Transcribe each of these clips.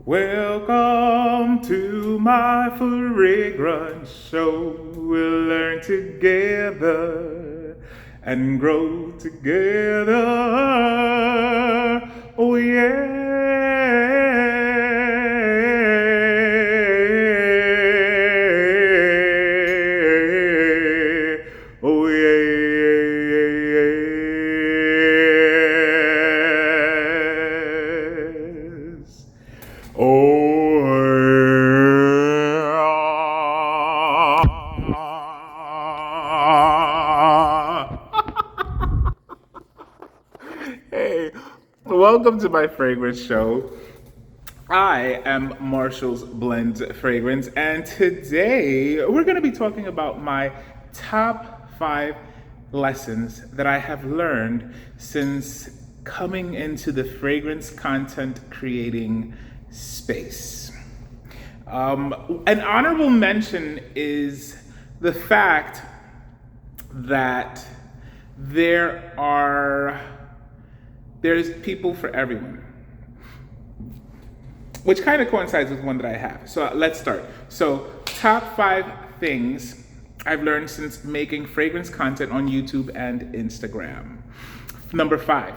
Welcome to my fragrance show. We'll learn together and grow together. Oh, yeah. Oh, yes. Hey, welcome to my fragrance show. I am Marshall's Blend Fragrance, and today we're going to be talking about my top 5 lessons that I have learned since coming into the fragrance content creating space. An honorable mention is the fact that there's people for everyone, which kind of coincides with one that I have. So let's start. So top 5 things I've learned since making fragrance content on YouTube and Instagram. Number 5,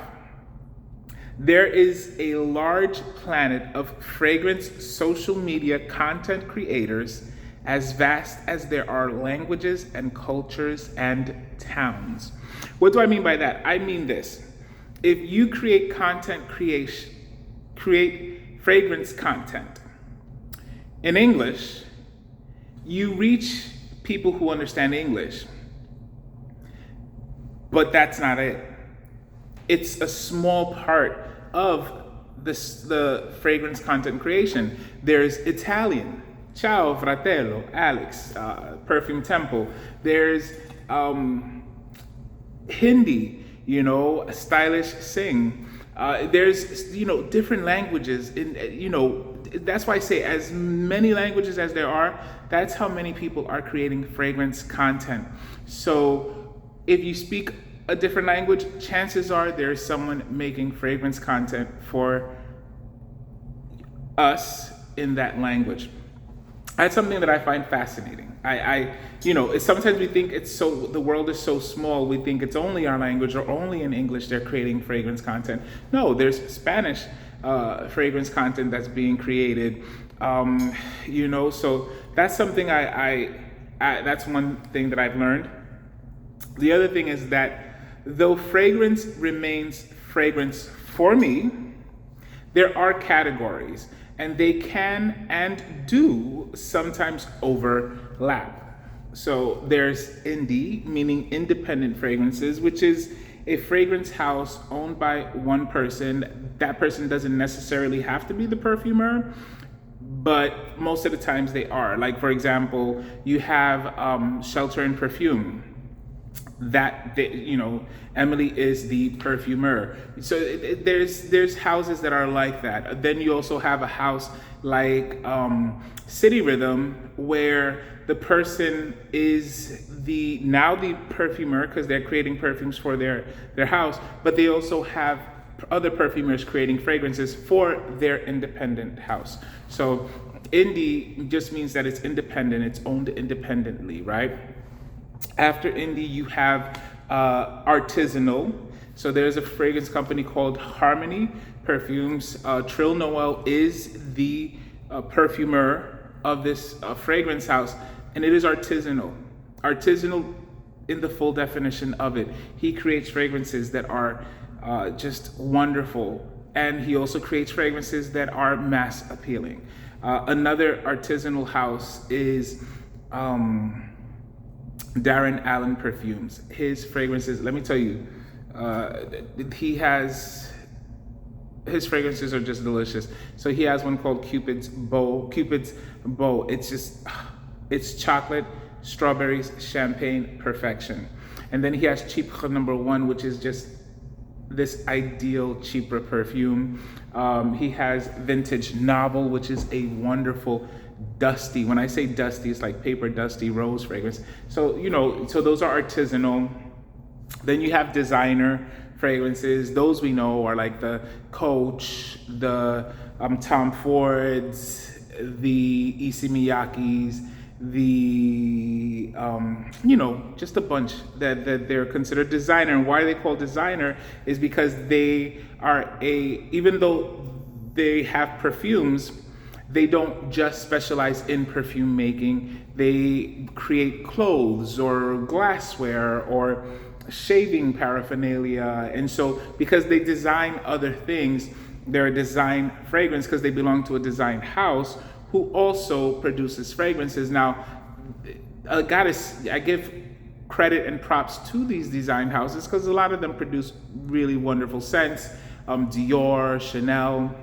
there is a large planet of fragrance social media content creators as vast as there are languages and cultures and towns. What do I mean by that? I mean this. If you create fragrance content in English, you reach people who understand English. But that's not it. It's a small part of the fragrance content creation. There's Italian, Ciao Fratello, Alex, Perfume Temple. There's Hindi, Stylish Sing. There's different languages that's why I say as many languages as there are, that's how many people are creating fragrance content. So if you speak a different language, chances are there's someone making fragrance content for us in that language. That's something that I find fascinating. Sometimes we think the world is so small, we think it's only our language or only in English they're creating fragrance content. No, there's Spanish fragrance content that's being created. So that's something that's one thing that I've learned. The other thing is that though fragrance remains fragrance for me, there are categories, and they can and do sometimes overlap. So there's indie, meaning independent fragrances, which is a fragrance house owned by one person. That person doesn't necessarily have to be the perfumer, but most of the times they are. Like, for example, you have Shelter and Perfume. Emily is the perfumer. So there's houses that are like that. Then you also have a house like City Rhythm, where the person is the perfumer because they're creating perfumes for their house, but they also have other perfumers creating fragrances for their independent house. So indie just means that it's independent, it's owned independently, right? After indie, you have artisanal. So there's a fragrance company called Harmony Perfumes. Trill Noel is the perfumer of this fragrance house, and it is artisanal. Artisanal in the full definition of it. He creates fragrances that are just wonderful, and he also creates fragrances that are mass appealing. Another artisanal house is Darren Allen Perfumes. His fragrances, let me tell you, his fragrances are just delicious. So he has one called Cupid's Bow. It's chocolate, strawberries, champagne, perfection. And then he has Chypre number 1, which is just this ideal Chypre perfume. He has Vintage Novel, which is a wonderful dusty. When I say dusty, it's like paper dusty rose fragrance. So those are artisanal. Then you have designer fragrances. Those we know are like the Coach, the Tom Fords, the Issey Miyake's, the just a bunch that they're considered designer. And why they call designer is because they are even though they have perfumes, they don't just specialize in perfume making. They create clothes or glassware or shaving paraphernalia. And so because they design other things, they're a design fragrance because they belong to a design house who also produces fragrances. Now, I give credit and props to these design houses because a lot of them produce really wonderful scents. Dior, Chanel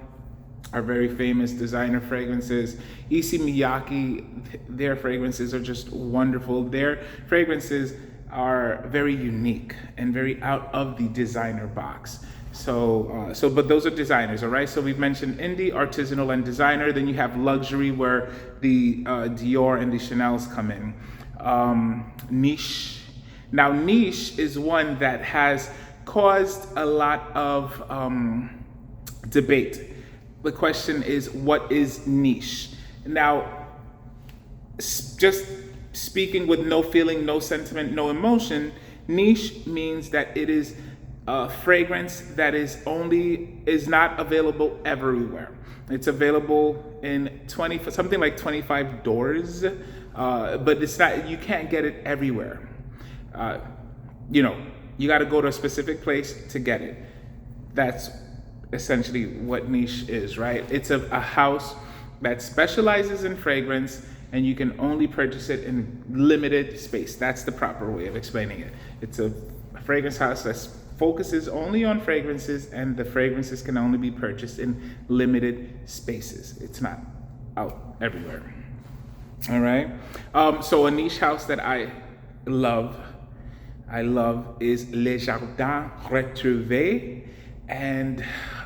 are very famous designer fragrances. Issey Miyake, their fragrances are just wonderful. Their fragrances are very unique and very out of the designer box. But those are designers, all right? So we've mentioned indie, artisanal, and designer. Then you have luxury, where the Dior and the Chanel's come in. Niche. Now, niche is one that has caused a lot of debate. The question is, what is niche? Now, just speaking with no feeling, no sentiment, no emotion, niche means that it is a fragrance that is not available everywhere. It's available in something like 25 doors, but it's not. You can't get it everywhere. You got to go to a specific place to get it. That's essentially what niche is, right? It's a house that specializes in fragrance, and you can only purchase it in limited space. That's the proper way of explaining it. It's a fragrance house that focuses only on fragrances, and the fragrances can only be purchased in limited spaces. It's not out everywhere. All right. So a niche house that I love is Les Jardins Retrouvés. And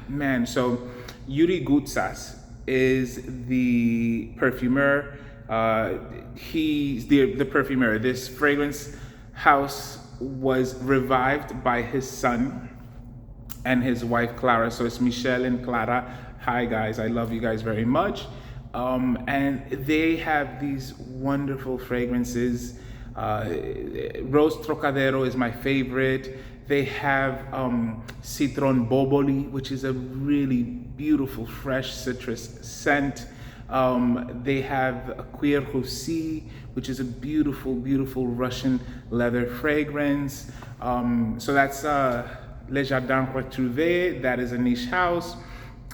man, so Yuri Gutsas is the perfumer. He's the perfumer. This fragrance house was revived by his son and his wife Clara. So it's Michel and Clara. Hi guys, I love you guys very much. And they have these wonderful fragrances. Rose Trocadero is my favorite. They have Citron Boboli, which is a really beautiful fresh citrus scent. They have Cuir Roussi, which is a beautiful, beautiful Russian leather fragrance. So that's Les Jardins Retrouvés. That is a niche house.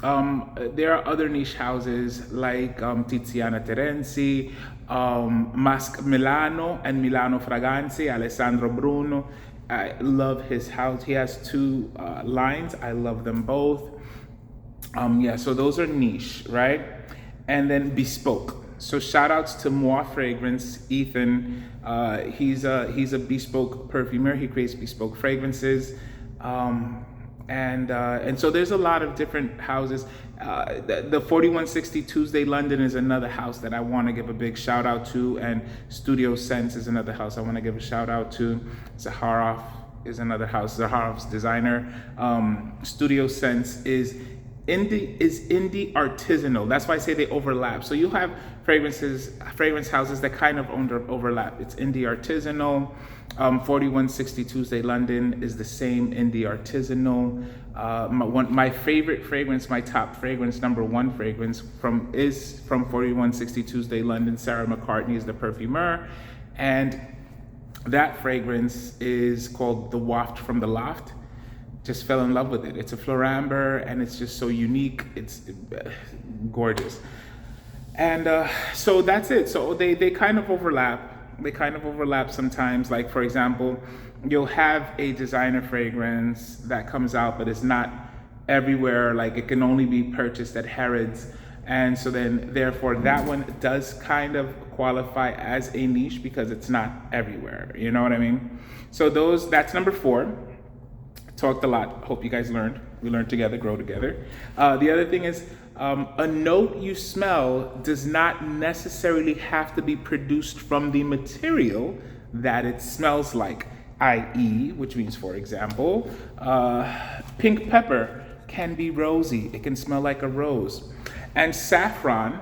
There are other niche houses like Tiziana Terenzi, Mask Milano and Milano Fragranze, Alessandro Bruno. I love his house. He has two lines. I love them both. So those are niche, right? And then bespoke. So shout outs to Moi Fragrance, Ethan. He's a bespoke perfumer. He creates bespoke fragrances. And so there's a lot of different houses. The 4160 Tuesday London is another house that I want to give a big shout out to, and Studio Sense is another house I want to give a shout out to. Zaharoff is another house. Zaharoff's designer. Studio Sense is indie artisanal. That's why I say they overlap. So you have fragrance houses that kind of overlap. It's indie artisanal. 4160 Tuesday London is the same indie artisanal. My favorite fragrance, my top fragrance, number one fragrance is from 4160 Tuesday London. Sarah McCartney is the perfumer, and that fragrance is called The Waft from the Loft. Just fell in love with it. It's a floramber, and it's just so unique. It's gorgeous. And so that's it. So they kind of overlap. They kind of overlap sometimes. Like, for example, you'll have a designer fragrance that comes out, but it's not everywhere. Like, it can only be purchased at Harrods. And so then, therefore, that one does kind of qualify as a niche because it's not everywhere. You know what I mean? So that's number 4. Talked a lot. Hope you guys learned. We learned together, grow together. The other thing is, a note you smell does not necessarily have to be produced from the material that it smells like, i.e., which means, for example, pink pepper can be rosy. It can smell like a rose. And saffron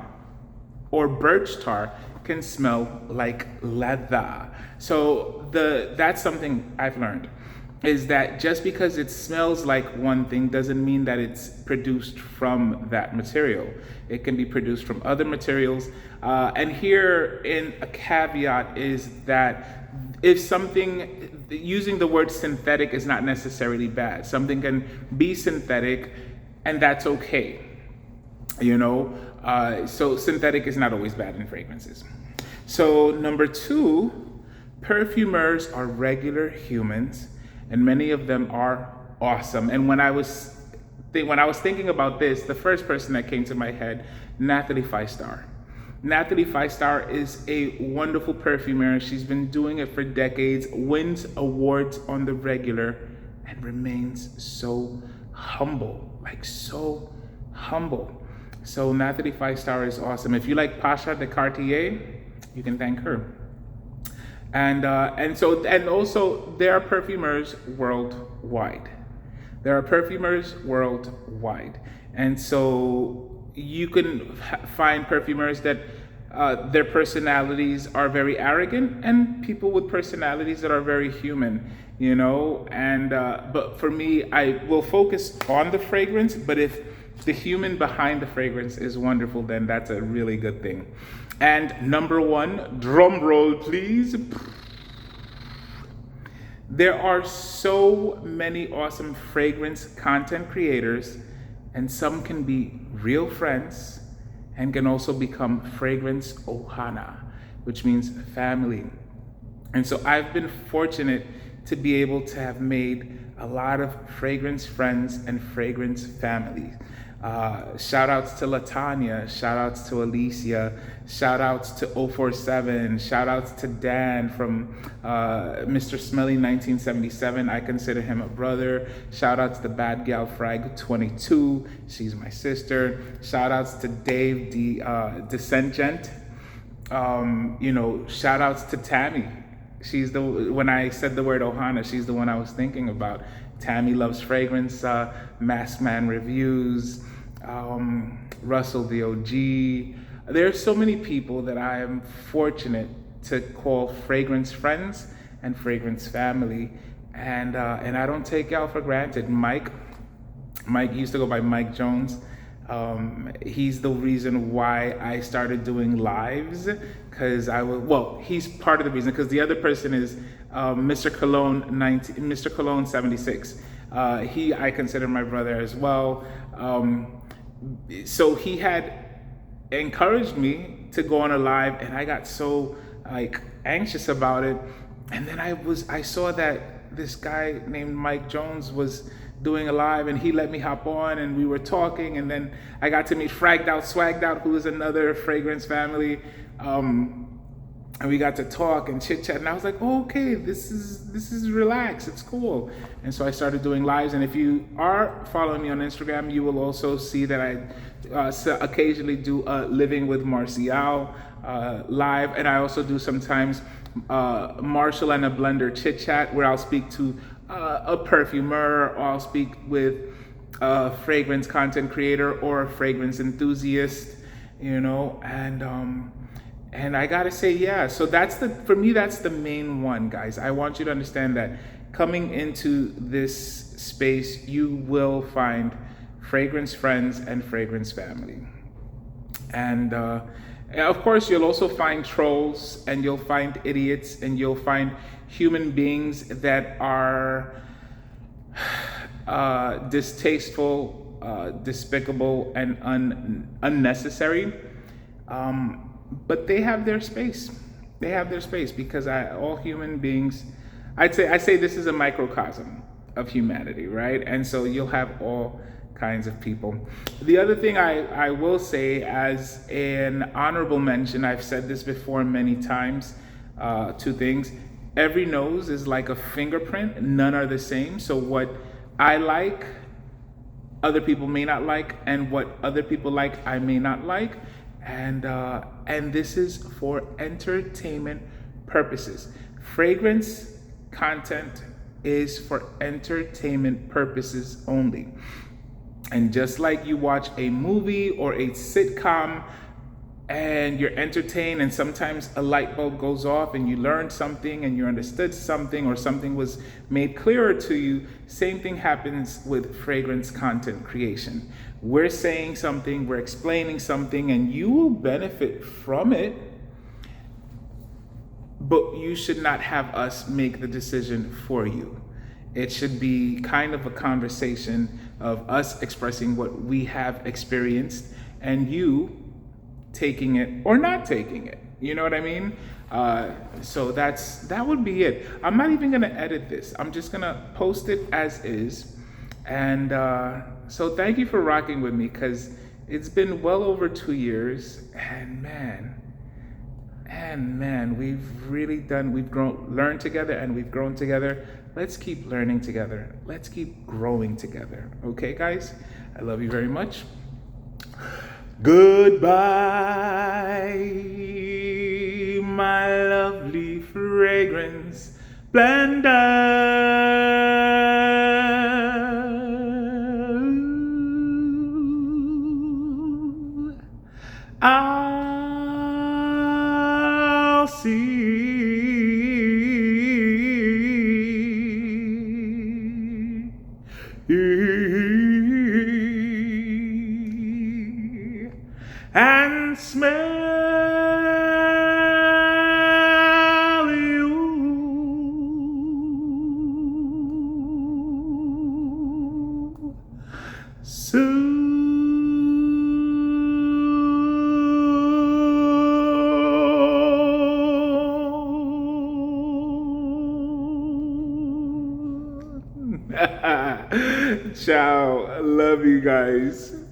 or birch tar can smell like leather. So that's something I've learned, is that just because it smells like one thing doesn't mean that it's produced from that material. It can be produced from other materials. And here in a caveat is that if something, using the word synthetic is not necessarily bad. Something can be synthetic and that's okay. So synthetic is not always bad in fragrances. So number 2, perfumers are regular humans, and many of them are awesome. And when I was thinking about this, the first person that came to my head, Natalie Feistar. Natalie Feistar is a wonderful perfumer. She's been doing it for decades, wins awards on the regular, and remains so humble, like so humble. So Natalie Feistar is awesome. If you like Pasha de Cartier, you can thank her. And also there are perfumers worldwide. There are perfumers worldwide, and so you can find perfumers that their personalities are very arrogant, and people with personalities that are very human. And but for me, I will focus on the fragrance. But if the human behind the fragrance is wonderful, then that's a really good thing. And number 1, drum roll please. There are so many awesome fragrance content creators, and some can be real friends and can also become fragrance ohana, which means family. And so I've been fortunate to be able to have made a lot of fragrance friends and fragrance families. Shout outs to Latanya, shout outs to Alicia, shout outs to 047, shout outs to Dan from Mr. Smelly 1977. I consider him a brother. Shout outs to Bad Gal Frag 22. She's my sister. Shout outs to Dave Descendent. Shout outs to Tammy. When I said the word Ohana, she's the one I was thinking about. Tammy loves fragrance, Masked Man reviews, Russell the OG. There are so many people that I am fortunate to call fragrance friends and fragrance family, and I don't take y'all for granted. Mike used to go by Mike Jones. He's the reason why I started doing lives, because he's part of the reason, because the other person is Mr. Cologne 76. I consider my brother as well. So he had encouraged me to go on a live, and I got so anxious about it. And then I saw that this guy named Mike Jones was doing a live, and he let me hop on, and we were talking, and then I got to meet Fragged Out Swagged Out, who is another fragrance family, and we got to talk and chit chat, and I was like, oh, okay, this is relaxed, it's cool. And so I started doing lives, and if you are following me on Instagram, you will also see that I occasionally do Living with Marcial live, and I also do sometimes Marshall and a Blender chit chat, where I'll speak to a perfumer, or I'll speak with a fragrance content creator or a fragrance enthusiast, and I gotta say, yeah, so for me, that's the main one, guys. I want you to understand that coming into this space, you will find fragrance friends and fragrance family. And of course, you'll also find trolls, and you'll find idiots, and you'll find human beings that are distasteful, despicable, and unnecessary. But they have their space. They have their space, because all human beings, I say this is a microcosm of humanity, right? And so you'll have all kinds of people. The other thing I will say, as an honorable mention, I've said this before many times, 2 things. Every nose is like a fingerprint. None are the same. So what I like, other people may not like, and what other people like, I may not like. And this is for entertainment purposes. Fragrance content is for entertainment purposes only. And just like you watch a movie or a sitcom and you're entertained, and sometimes a light bulb goes off and you learned something and you understood something, or something was made clearer to you, same thing happens with fragrance content creation. We're saying something, we're explaining something, and you will benefit from it, but you should not have us make the decision for you. It should be kind of a conversation of us expressing what we have experienced and you taking it or not taking it. You know what I mean? So that would be it. I'm not even gonna edit this. I'm just gonna post it as is. And so thank you for rocking with me, because it's been well over 2 years, and man, we've learned together, and we've grown together. Let's keep learning together. Let's keep growing together. Okay, guys? I love you very much. Goodbye, my lovely fragrance blender. I'll see and smell you soon. Ciao. I love you guys.